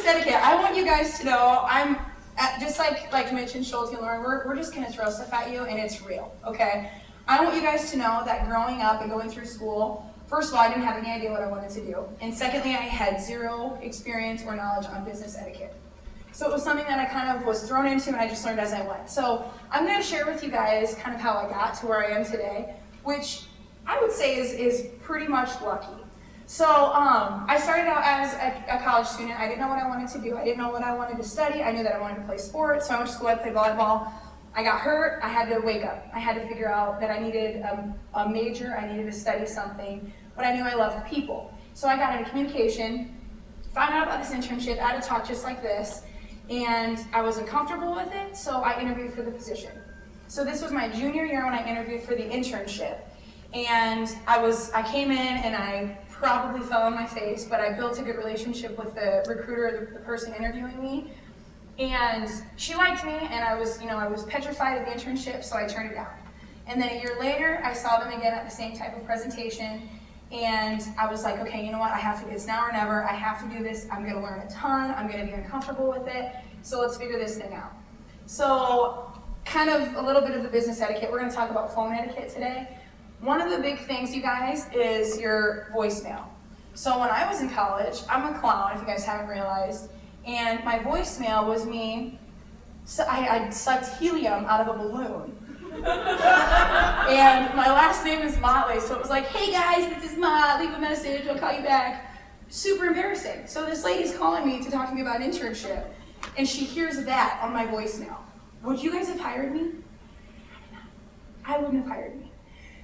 business etiquette, I want you guys to know just like Mitch and Schulte and Lauren, we're just going to throw stuff at you and it's real, okay? I want you guys to know that growing up and going through school, first of all, I didn't have any idea what I wanted to do. And secondly, I had zero experience or knowledge on business etiquette. So it was something that I kind of was thrown into and I just learned as I went. So I'm going to share with you guys kind of how I got to where I am today, which I would say is pretty much lucky. So I started out as a college student. I didn't know what I wanted to do. I didn't know what I wanted to study. I knew that I wanted to play sports. So I went to school, I played volleyball. I got hurt. I had to wake up. I had to figure out that I needed a major. I needed to study something. But I knew I loved people. So I got into communication, found out about this internship at a talk just like this, and I wasn't comfortable with it, so I interviewed for the position. So this was my junior year when I interviewed for the internship. And I came in and I probably fell on my face, but I built a good relationship with the recruiter, the person interviewing me. And she liked me, and I was petrified of the internship, so I turned it down. And then a year later, I saw them again at the same type of presentation, and I was like, okay, you know what, it's now or never, I have to do this, I'm gonna learn a ton, I'm gonna be uncomfortable with it, so let's figure this thing out. So, kind of a little bit of the business etiquette, we're gonna talk about phone etiquette today. One of the big things, you guys, is your voicemail. So when I was in college, I'm a clown, if you guys haven't realized, and my voicemail was me, so I sucked helium out of a balloon. And my last name is Motley, so it was like, hey guys, this is Mott, leave a message, I'll call you back. Super embarrassing. So this lady's calling me to talk to me about an internship, and she hears that on my voicemail. Would you guys have hired me? I wouldn't have hired me.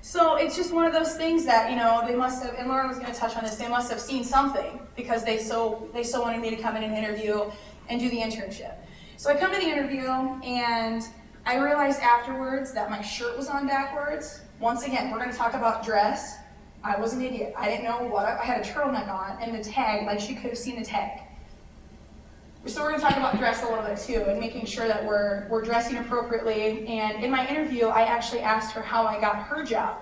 So it's just one of those things that, they must have, and Lauren was going to touch on this, they must have seen something because they so wanted me to come in and interview and do the internship. So I come to the interview and I realized afterwards that my shirt was on backwards. Once again, we're going to talk about dress. I was an idiot. I didn't know I had a turtleneck on and the tag, like she could have seen the tag. So we're going to talk about dress a little bit too and making sure that we're dressing appropriately. And in my interview, I actually asked her how I got her job.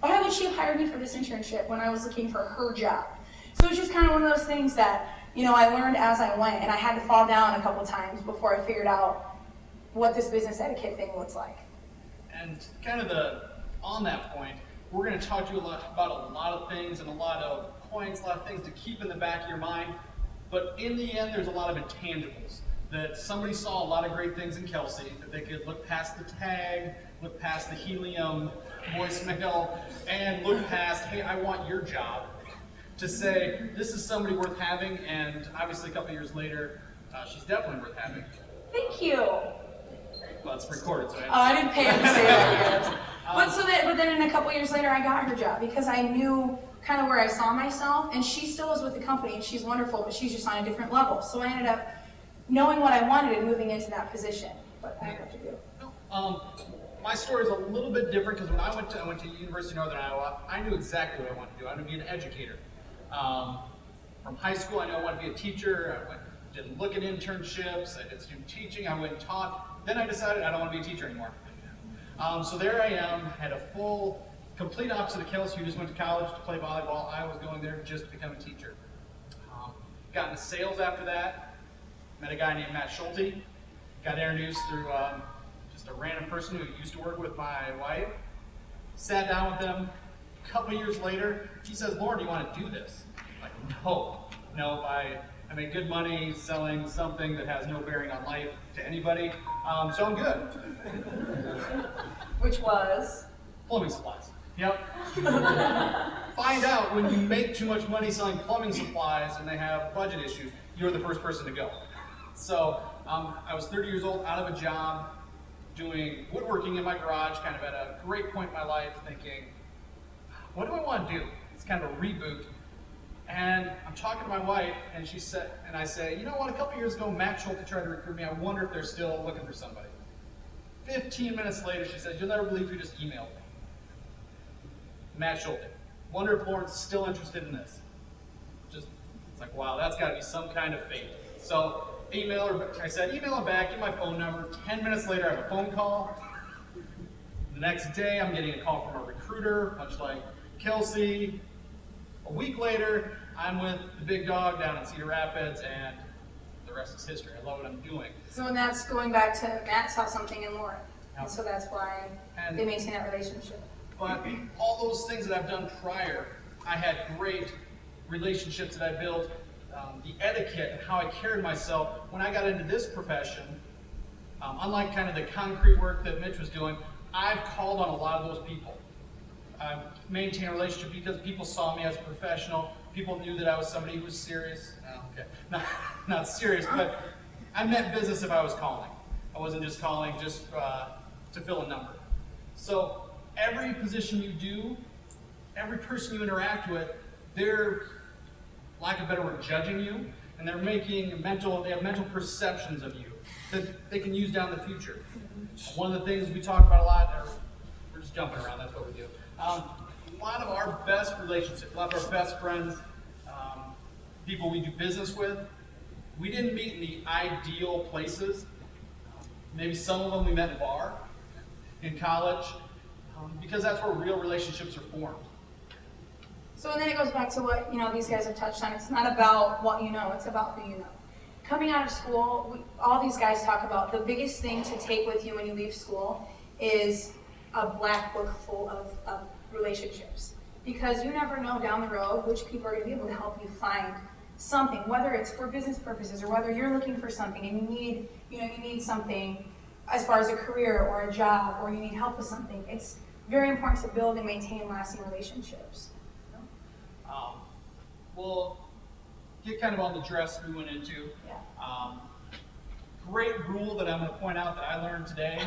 Why would she have hired me for this internship when I was looking for her job? So it's just kind of one of those things that, I learned as I went, and I had to fall down a couple times before I figured out what this business etiquette thing looks like. And kind of on that point, we're going to talk to you about a lot of things and a lot of points, a lot of things to keep in the back of your mind. But in the end, there's a lot of intangibles. That somebody saw a lot of great things in Kelsey, that they could look past the tag, look past the helium voicemail, and look past, hey, I want your job, to say, this is somebody worth having, and obviously a couple years later, she's definitely worth having. Thank you. Well, it's recorded, so I didn't pay her to say that yet. But then in a couple years later, I got her job because I knew kind of where I saw myself, and she still is with the company, and she's wonderful, but she's just on a different level. So I ended up knowing what I wanted and moving into that position. But I have to do. My story is a little bit different because when I went to University of Northern Iowa, I knew exactly what I wanted to do. I wanted to be an educator. From high school, I knew I wanted to be a teacher. I did look at internships. I did student teaching. I went and taught. Then I decided I don't want to be a teacher anymore. So there I am, had a complete opposite of Kelsey, who just went to college to play volleyball. I was going there just to become a teacher. Got into sales after that. Met a guy named Matt Schulte. Got introduced through just a random person who used to work with my wife. Sat down with him. A couple years later, she says, Lauren, do you want to do this? I'm like, no, I make good money selling something that has no bearing on life to anybody, so I'm good. Which was? Plumbing supplies. Yep. Find out when you make too much money selling plumbing supplies and they have budget issues, you're the first person to go. So I was 30 years old, out of a job, doing woodworking in my garage, kind of at a great point in my life, thinking, what do I want to do? It's kind of a reboot. And I'm talking to my wife, and I say, you know what, a couple years ago, Matt Schulte tried to recruit me. I wonder if they're still looking for somebody. 15 minutes later, she says, you'll never believe who just emailed me. Matt Schulte. Wonder if Lauren's still interested in this. It's like, wow, that's got to be some kind of fate. So email her back, get my phone number. 10 minutes later, I have a phone call. The next day, I'm getting a call from a recruiter, much like Kelsey. A week later, I'm with the big dog down in Cedar Rapids, and the rest is history. I love what I'm doing. So, and that's going back to Matt saw something in Lauren. Yep. And so that's why they maintain that relationship. But all those things that I've done prior, I had great relationships that I built, the etiquette and how I carried myself. When I got into this profession, unlike kind of the concrete work that Mitch was doing, I've called on a lot of those people. I maintained a relationship because people saw me as a professional. People knew that I was somebody who was serious. Oh, okay, not serious, but I meant business if I was calling. I wasn't just calling just to fill a number. So every position you do, every person you interact with, they're, lack of a better word, judging you, and they're making they have mental perceptions of you that they can use down the future. One of the things we talk about a lot, we're just jumping around, that's what we do. A lot of our best relationships, a lot of our best friends, people we do business with, we didn't meet in the ideal places. Maybe some of them we met in a bar, in college, because that's where real relationships are formed. So, and then it goes back to what, these guys have touched on. It's not about what you know, it's about who you know. Coming out of school, all these guys talk about the biggest thing to take with you when you leave school is a black book full of relationships. Because you never know down the road which people are going to be able to help you find something, whether it's for business purposes or whether you're looking for something and you need something as far as a career or a job, or you need help with something. It's very important to build and maintain lasting relationships. We'll get kind of on the dress we went into. Yeah. Great rule that I'm going to point out that I learned today: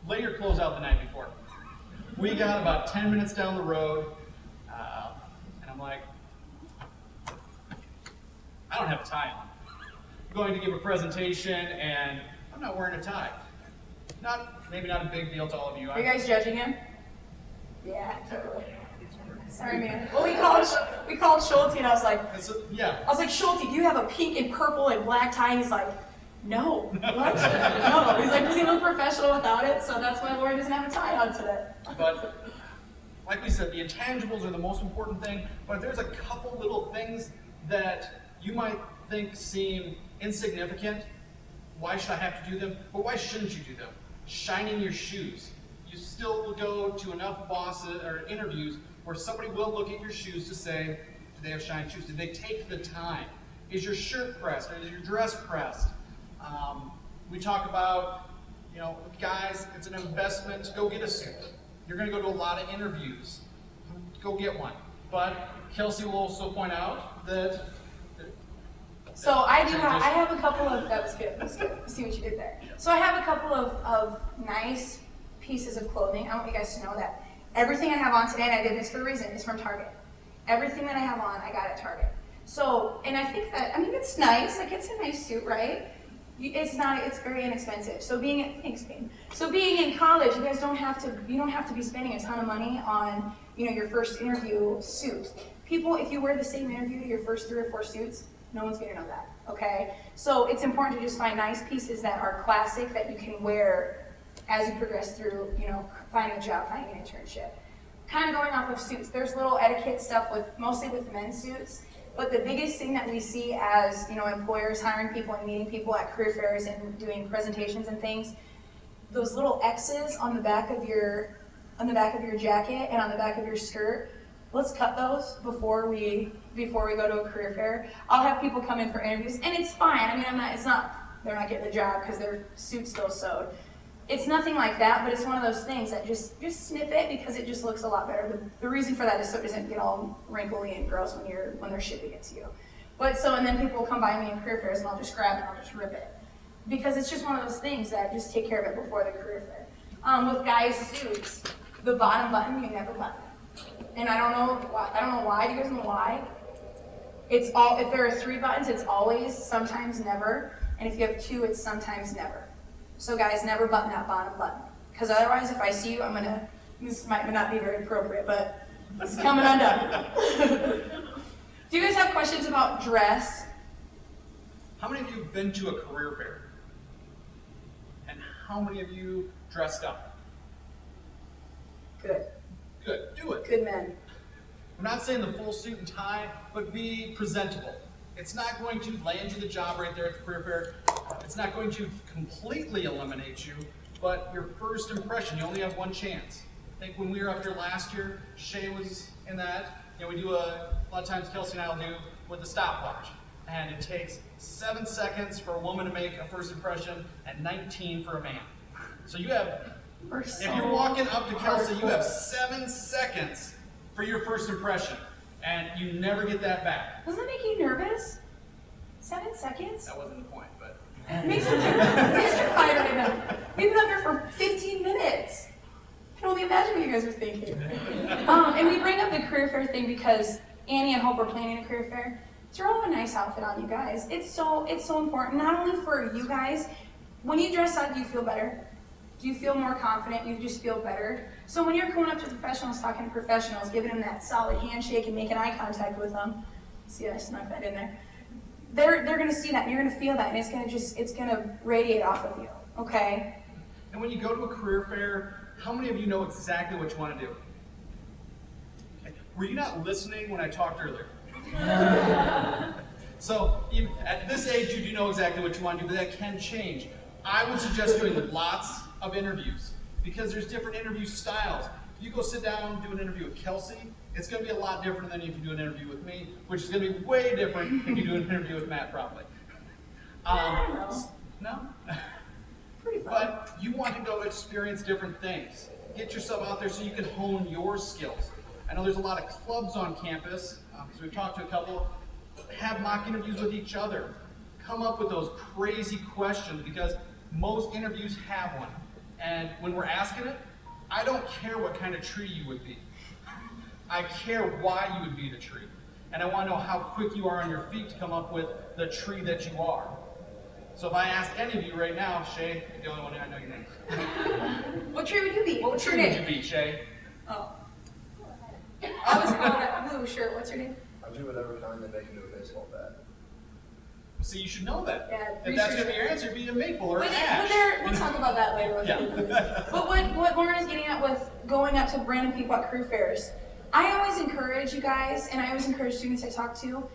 lay your clothes out the night before. We got about 10 minutes down the road, and I'm like, I don't have a tie on. I'm going to give a presentation, and I'm not wearing a tie. Maybe not a big deal to all of you. Are you guys judging him? Yeah, totally. Sorry, man. Well, we called Schulte, and I was like, Schulte, do you have a pink and purple and black tie? And he's like, no. What? No. He's like, does he look professional without it? So that's why Lauren doesn't have a tie on today. But like we said, the intangibles are the most important thing. But there's a couple little things that you might think seem insignificant. Why should I have to do them? But why shouldn't you do them? Shining your shoes. You still will go to enough bosses or interviews where somebody will look at your shoes to say, do they have shiny shoes? Did they take the time? Is your shirt pressed? Or is your dress pressed? We talk about, guys, it's an investment to go get a suit. You're going to go to a lot of interviews. Go get one. But Kelsey will also point out that. So I have a couple of, that was good. See what you did there. So I have a couple of nice pieces of clothing. I want you guys to know that everything I have on today, and I did this for a reason, is from Target. Everything that I have on, I got at Target. So, and I think that, it's nice. Like, it's a nice suit, right? It's very inexpensive. So being in college, you guys don't have to be spending a ton of money on, your first interview suit. People, if you wear the same interview to your first 3 or 4 suits, no one's gonna know that, okay? So it's important to just find nice pieces that are classic that you can wear as you progress through, finding a job, finding an internship. Kind of going off of suits, there's little etiquette stuff mostly with men's suits, but the biggest thing that we see as, employers hiring people and meeting people at career fairs and doing presentations and things, those little X's on the back of your jacket and on the back of your skirt, let's cut those before we go to a career fair. I'll have people come in for interviews, and it's fine. They're not getting the job because their suit's still sewed. It's nothing like that, but it's one of those things that just snip it because it just looks a lot better. The reason for that is so it doesn't get all wrinkly and gross when they're shipping it to you. And then people will come by me in career fairs and I'll just grab it and I'll just rip it. Because it's just one of those things that just take care of it before the career fair. With guys' suits, the bottom button, you never button. And I don't know why. Do you guys know why? If there are 3 buttons, it's always, sometimes never. And if you have 2, it's sometimes never. So guys, never button that bottom button. Because otherwise, if I see you, this might not be very appropriate, but it's coming undone. Do you guys have questions about dress? How many of you have been to a career fair? And how many of you dressed up? Good. Good, do it. Good men. I'm not saying the full suit and tie, but be presentable. It's not going to land you the job right there at the career fair. It's not going to completely eliminate you, but your first impression, you only have one chance. I think when we were up here last year, Shay was in that. We do a lot of times Kelsey and I will do with the stopwatch. And it takes 7 seconds for a woman to make a first impression and 19 for a man. So you have, if you're walking up to Kelsey, you have 7 seconds for your first impression. And you never get that back. Doesn't that make you nervous? 7 seconds? That wasn't the point, but. It makes me nervous. We've been up here for 15 minutes. I can only imagine what you guys are thinking. And we bring up the career fair thing because Annie and Hope are planning a career fair. Throw a nice outfit on, you guys. It's so important, not only for you guys. When you dress up, do you feel better? Do you feel more confident? You just feel better? So when you're going up to professionals, talking to professionals, giving them that solid handshake and making eye contact with them, see, I snuck that in there. They're going to see that, and you're going to feel that, and it's going to radiate off of you, okay? And when you go to a career fair, how many of you know exactly what you want to do? Okay. Were you not listening when I talked earlier? So at this age, you do know exactly what you want to do, but that can change. I would suggest doing lots of interviews because there's different interview styles. If you go sit down and do an interview with Kelsey, it's going to be a lot different than if you do an interview with me, which is going to be way different if you do an interview with Matt, probably. No? Pretty fun. But you want to go experience different things. Get yourself out there so you can hone your skills. I know there's a lot of clubs on campus, so we've talked to a couple. Have mock interviews with each other. Come up with those crazy questions because most interviews have one. And when we're asking it, I don't care what kind of tree you would be. I care why you would be the tree. And I want to know how quick you are on your feet to come up with the tree that you are. So if I ask any of you right now, Shay, you're the only one I know your name. What tree would you be? What tree would you be, Shay? Oh. I was on a blue shirt. What's your name? I'll do whatever kind they make into a baseball bat. So you should know that. Yeah, if that's going to be your answer, be a maple or an ash. We'll talk about that later. Yeah. But what Lauren is getting at with going up to Brandon Pequot career fairs, I always encourage you guys, and I always encourage students I talk to,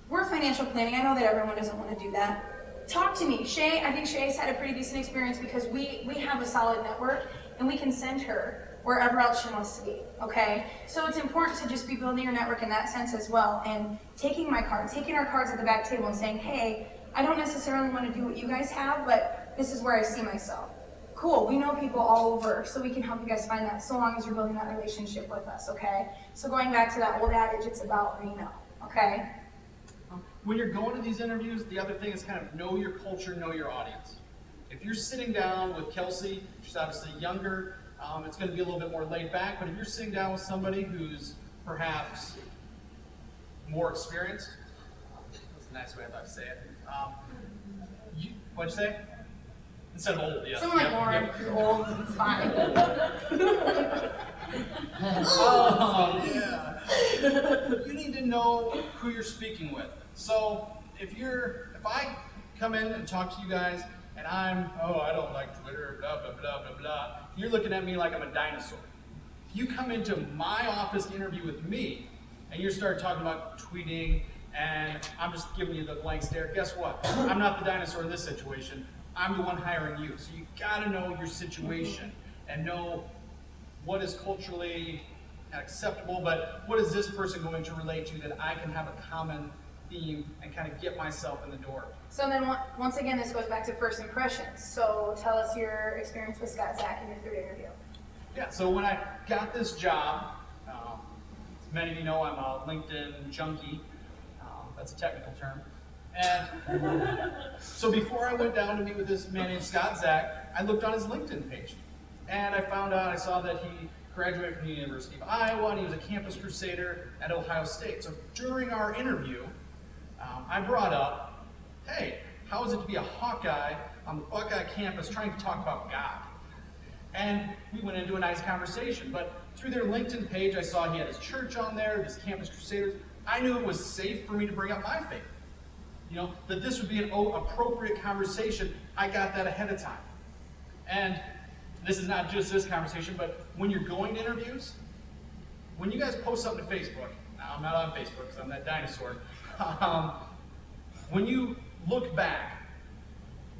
we're financial planning. I know that everyone doesn't want to do that. Talk to me. Shay, I think Shay's had a pretty decent experience because we have a solid network, and we can send her wherever else she wants to be, okay? So it's important to just be building your network in that sense as well, and taking our cards at the back table and saying, hey, I don't necessarily want to do what you guys have, but this is where I see myself. Cool, we know people all over, so we can help you guys find that, so long as you're building that relationship with us, okay? So going back to that old adage, it's about what you know, okay? When you're going to these interviews, the other thing is kind of know your culture, know your audience. If you're sitting down with Kelsey, she's obviously younger, it's going to be a little bit more laid back, but if you're sitting down with somebody who's perhaps more experienced, that's a nice way I thought to say it. What'd you say? Instead of old, yeah. Someone like Lauren, you're old, fine. Yeah. You need to know who you're speaking with. So if I come in and talk to you guys, and I don't like Twitter, blah, blah, blah, blah, blah. You're looking at me like I'm a dinosaur. If you come into my office interview with me, and you start talking about tweeting, and I'm just giving you the blank stare, guess what? I'm not the dinosaur in this situation. I'm the one hiring you. So you gotta know your situation, and know what is culturally acceptable, but what is this person going to relate to that I can have a common theme and kind of get myself in the door. So then once again, this goes back to first impressions. So tell us your experience with Scott Zach in your third interview. Yeah, so when I got this job, as many of you know, I'm a LinkedIn junkie. That's a technical term. And so before I went down to meet with this man named Scott Zach, I looked on his LinkedIn page. And I saw that he graduated from the University of Iowa, and he was a campus crusader at Ohio State. So during our interview, I brought up, hey, how is it to be a Hawkeye on the Buckeye campus trying to talk about God? And we went into a nice conversation, but through their LinkedIn page, I saw he had his church on there, his campus crusaders. I knew it was safe for me to bring up my faith. You know, that this would be an appropriate conversation. I got that ahead of time. And this is not just this conversation, but when you're going to interviews, when you guys post something to Facebook, now I'm not on Facebook because I'm that dinosaur, when you look back,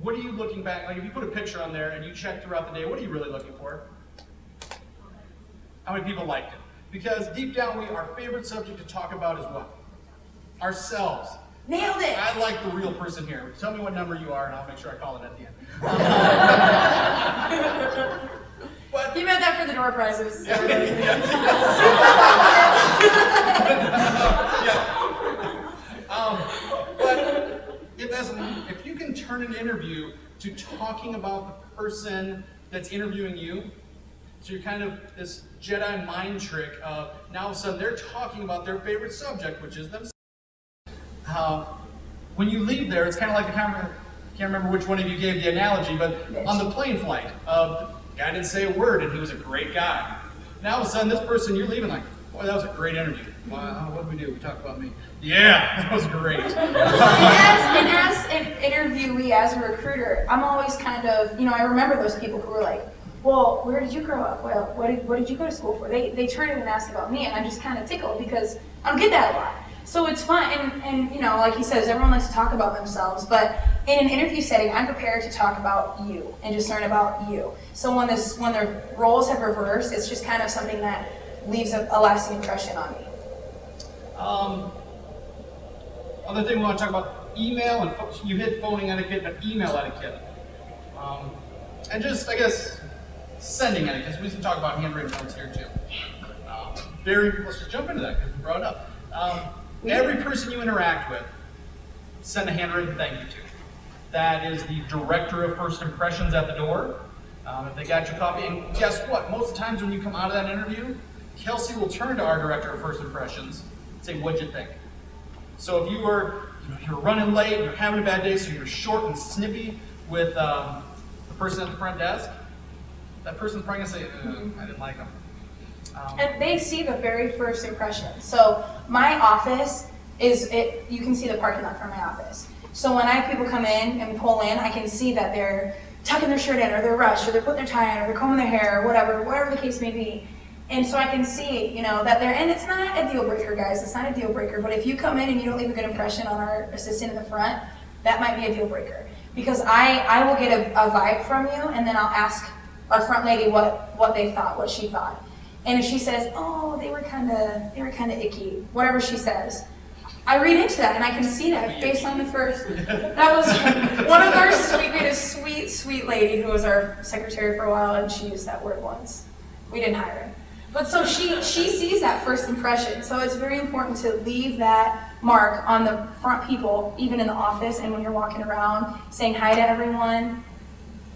what are you looking back, like if you put a picture on there and you check throughout the day, what are you really looking for? How many people liked it? Because deep down, our favorite subject to talk about is what? Ourselves. Nailed it! I like the real person here. Tell me what number you are and I'll make sure I call it at the end. But, You meant that for the door prizes. yeah. But if you can turn an interview to talking about the person that's interviewing you, so you're kind of this Jedi mind trick of now all of a sudden they're talking about their favorite subject, which is themselves. When you leave there, it's kind of like I can't remember which one of you gave the analogy, but Mitch. on the plane flight, the guy didn't say a word and he was a great guy. Now all of a sudden, this person you're leaving like, boy, that was a great interview. Wow, what did we do? We talked about me. Yeah, that was great. And as an interviewee, as a recruiter, I'm always kind of, I remember those people who were like, well, where did you grow up? Well, what did you go to school for? They turn in and ask about me, and I'm just kind of tickled because I don't get that a lot. So it's fun, and like he says, everyone likes to talk about themselves, but in an interview setting, I'm prepared to talk about you and just learn about you. So when the roles have reversed, it's just kind of something that leaves a lasting impression on me. Other thing we want to talk about, email, and you hit phoning etiquette, but email etiquette. And just, I guess, sending etiquette, because we can talk about handwritten notes here too. Let's just jump into that because we brought it up. Every person you interact with, send a handwritten thank you to. That is the director of first impressions at the door. If they got your copy, and guess what? Most of the times when you come out of that interview, Kelsey will turn to our director of first impressions and say, what'd you think? So if you're running late, you're having a bad day, so you're short and snippy with the person at the front desk, that person's probably gonna say, I didn't like them. And they see the very first impression. So my office you can see the parking lot from my office. So when I have people come in and pull in, I can see that they're tucking their shirt in, or they're rushed, or they're putting their tie on, or they're combing their hair, or whatever the case may be. And so I can see, that and it's not a deal breaker, guys. It's not a deal breaker. But if you come in and you don't leave a good impression on our assistant in the front, that might be a deal breaker. Because I will get a vibe from you, and then I'll ask our front lady what they thought, what she thought. And if she says, oh, they were kind of icky, whatever she says, I read into that, and I can see that based on the first. That was one of our we had a sweet lady who was our secretary for a while, and she used that word once. We didn't hire her. But so she sees that first impression. So it's very important to leave that mark on the front people, even in the office and when you're walking around, saying hi to everyone.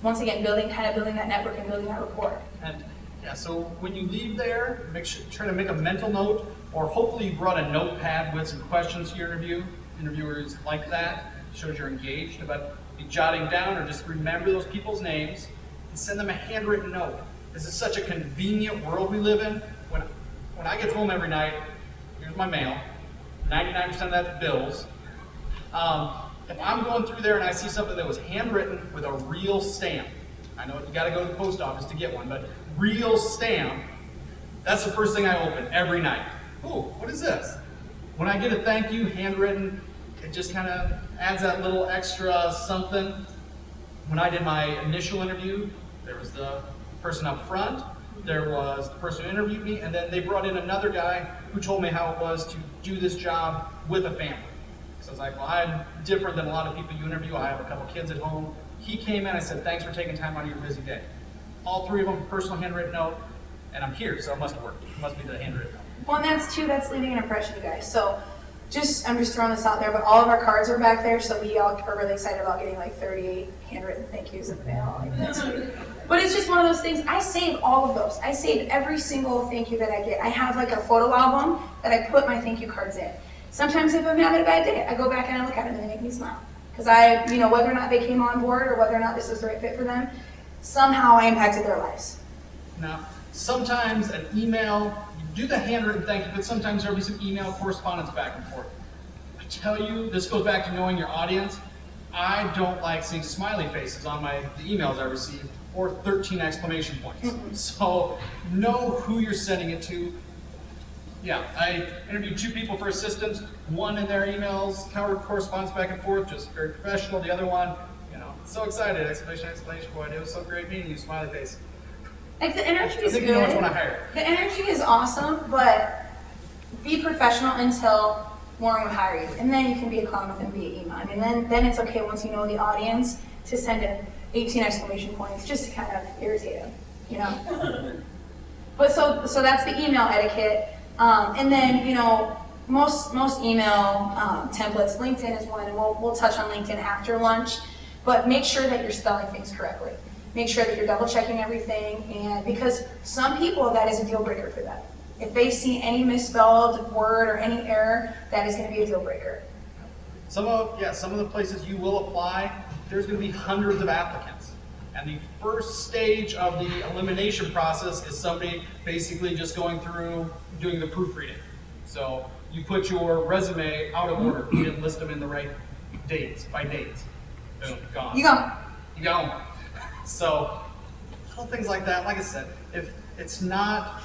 Once again, building that network and building that rapport. And yeah, so when you leave there, try to make a mental note, or hopefully you brought a notepad with some questions to your interview. Interviewers like that, shows you're engaged, but be jotting down or just remember those people's names and send them a handwritten note. This is such a convenient world we live in. When I get home every night, here's my mail. 99% of that's bills. If I'm going through there and I see something that was handwritten with a real stamp, I know you got to go to the post office to get one, but real stamp, that's the first thing I open every night. Ooh, what is this? When I get a thank you handwritten, it just kind of adds that little extra something. When I did my initial interview, there was the person up front, there was the person who interviewed me, and then they brought in another guy who told me how it was to do this job with a family. So I was like, well, I'm different than a lot of people you interview. I have a couple kids at home. He came in, I said, thanks for taking time out of your busy day. All three of them, personal handwritten note, and I'm here, so it must work. It must be the handwritten note. Well, and that's leaving an impression, you guys. So I'm just throwing this out there, but all of our cards are back there, so we all are really excited about getting like 38 handwritten thank yous in the mail. Like, that's sweet. But it's just one of those things. I save all of those. I save every single thank you that I get. I have like a photo album that I put my thank you cards in. Sometimes if I'm having a bad day, I go back and I look at them and they make me smile. Because whether or not they came on board or whether or not this was the right fit for them, somehow I impacted their lives. Now, sometimes an email, you do the handwritten thank you, but sometimes there'll be some email correspondence back and forth. I tell you, this goes back to knowing your audience. I don't like seeing smiley faces on the emails I receive or 13 exclamation points. So know who you're sending it to. Yeah, I interviewed 2 people for assistants, one in their emails, correspondence back and forth, just very professional. The other one, so excited, exclamation point. It was so great meeting you, smiley face. Like the energy I is think good. you know which one I hired. The energy is awesome, but be professional until Lauren would hire you. And then you can be a clown with him via email. And then it's okay once you know the audience to send in 18 exclamation points just to kind of irritate him, But so that's the email etiquette. And then, most email templates, LinkedIn is one, and we'll touch on LinkedIn after lunch, but make sure that you're spelling things correctly. Make sure that you're double checking everything, and because some people, that is a deal breaker for them. If they see any misspelled word or any error, that is going to be a deal breaker. Some of the places you will apply, there's going to be hundreds of applicants. And the first stage of the elimination process is somebody basically just going through doing the proofreading. So you put your resume out of order. You didn't list them in the right dates, by dates. Boom, gone. You go. You go. So little things like that, like I said, if it's not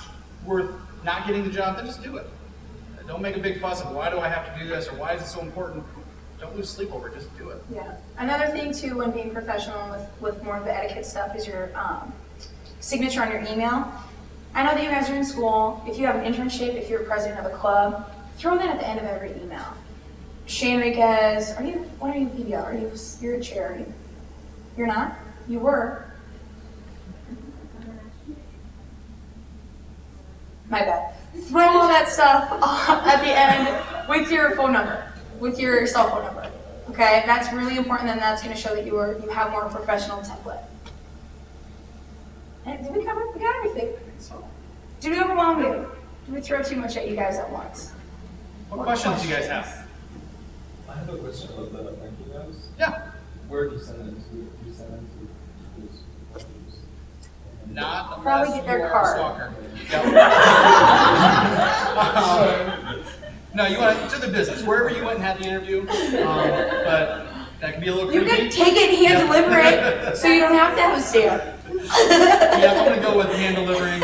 worth not getting the job, then just do it. Don't make a big fuss of why do I have to do this or why is it so important. Don't lose sleep over it, just do it. Yeah. Another thing too when being professional with more of the etiquette stuff is your signature on your email. I know that you guys are in school. If you have an internship, if you're president of a club, throw that at the end of every email. Shane Enriquez, what are you, PBL? You're a chair, are you? You're not? You were. My bad. Throw all that stuff at the end with your phone number, with your cell phone number. Okay, that's really important, and that's going to show that you have more professional template. And did we got everything? Did we overwhelm you? Did we throw too much at you guys at once? What questions do you guys have? I have a question about the thank you notes. Yeah. Where do you send them to? Do you send them to whose companies? Not Probably unless get their you are card. a stalker. No, you want to the business, wherever you went and had the interview. But that can be a little You creepy. can take it and hand deliver it, so you don't have to have a stamp. Yeah, I'm going to go with hand delivering.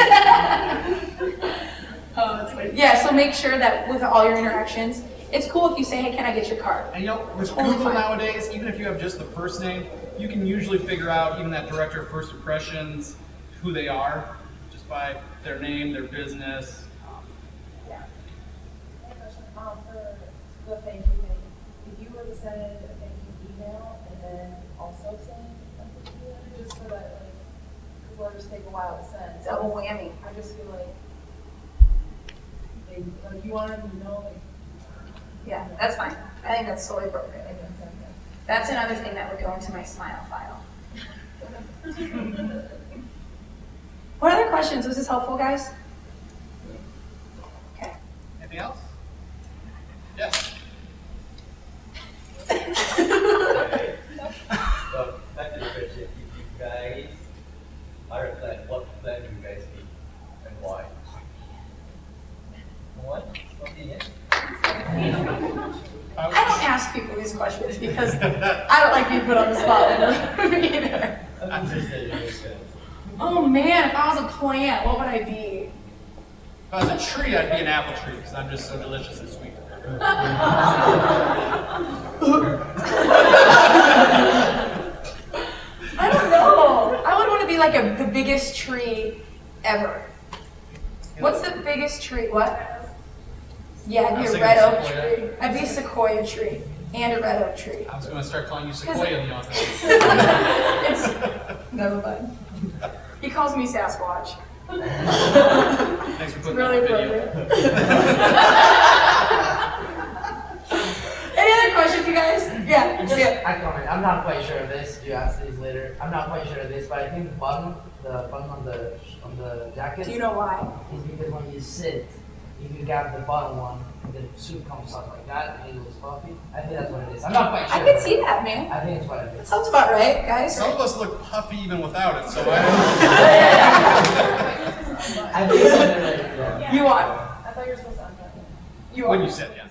Yeah, so make sure that with all your interactions, it's cool if you say, hey, can I get your card? And with Totally Google fine. nowadays, even if you have just the first name, you can usually figure out even that director of first impressions, who they are, just by their name, their business. Yeah. For the thank you thing, if you were to send a thank you email and then also send a thank you letter, just so that, because letters take a while to send. Double whammy. I just feel like you want them to know, Yeah, that's fine. I think that's totally appropriate. they can send them. That's another thing that would go into my smile file. What other questions? Was this helpful, guys? Okay. Anything else? Yes. So back to the question, if you guys are a plan, what plan do you guys need and why? What? Something else? I don't ask people these questions because I don't like being put on the spot either. I'm just saying, okay. Oh man, if I was a plant, what would I be? If I was a tree, I'd be an apple tree because I'm just so delicious and sweet. I don't know. I would want to be like the biggest tree ever. What's the biggest tree? What? Yeah, I'd be a red oak tree. I'd be a sequoia tree and a red oak tree. I was going to start calling you Sequoia in the office. It's never mind. He calls me Sasquatch. Thanks for putting Really that on video. appropriate. Any other questions, you guys? Yeah. Just Yeah. a comment. I'm not quite sure of this. You ask these later. I'm not quite sure of this, but I think the button on the jacket Do you know why? is because when you sit, if you grab the bottom one, the suit comes up like that and it looks fluffy. I think that's what it is. I'm not quite sure. I can see that, man. I think it's what it That is. sounds about right, guys. Some of us look puffy even without it, so I I think it's what it is. Yeah. You are. I thought you were supposed to unbutton it. You when are. you said yes.